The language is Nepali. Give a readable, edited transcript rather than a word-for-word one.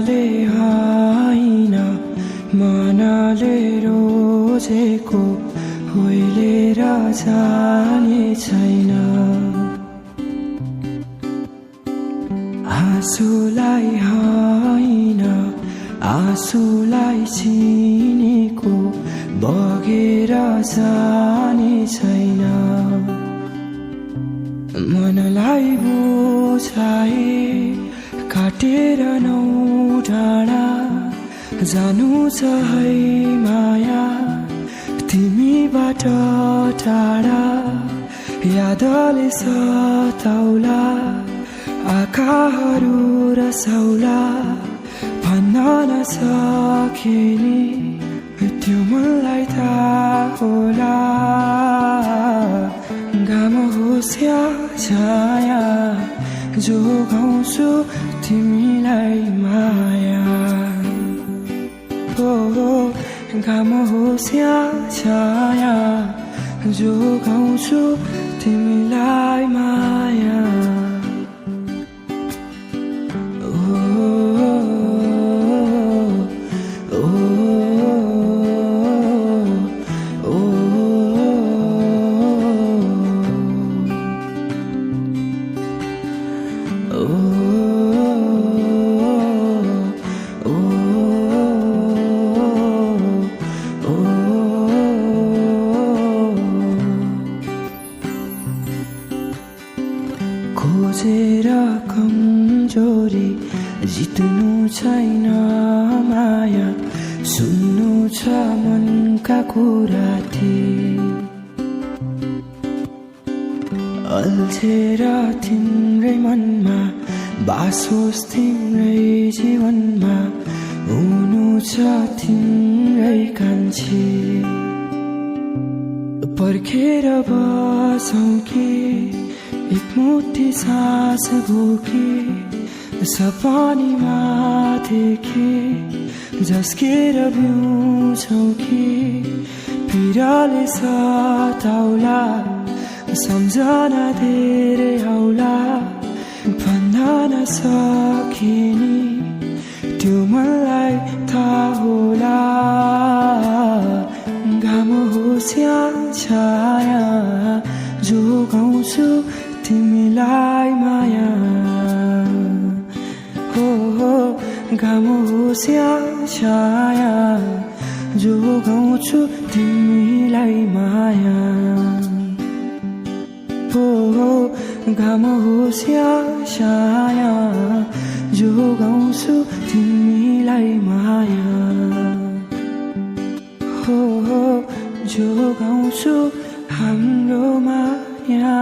आशाले होइन मनले रोजेको होइलेर जाने छैन। आँसुलाई होइन आँसुलाई चिनेको बगेर जाने छैन। मनलाई बुझाए काटेर नौ डाँडा जानु छ है माया तिमीबाट टाढा। यादले सताउला आँखाहरू रसाउला भन्न नसके नि त्यो मनलाई थाहा होला। घाम होस् या छाया जोगाउँछु तिमीलाई माया। घाम होस् या छाया जोगाउँछु तिमीलाई माया। खोजेर कमजोरी जित्नु छैन माया सुन्नु छ मनका कुरा अल्झेर तिम्रै मनमा बास होस् तिम्रै जीवनमा हुनु छ तिम्रै कान्छी। पर्खेर बसौँ कि एक मुठी सास भोके सपनीमा देखे झस्केर बिउँछौँ कि पिराले सताउला सम्झना धेरै आउला भन्न नसके नि त्यो मनलाई थाहा होला। घाम होस् या छाया जोगाउँछु तिमीलाई माया। घाम होस् या छाया जोगाउँछु तिमीलाई माया। घाम होस् या छाया जोगाउँछु तिमीलाई माया। जोगाउँछु हाम्रो माया।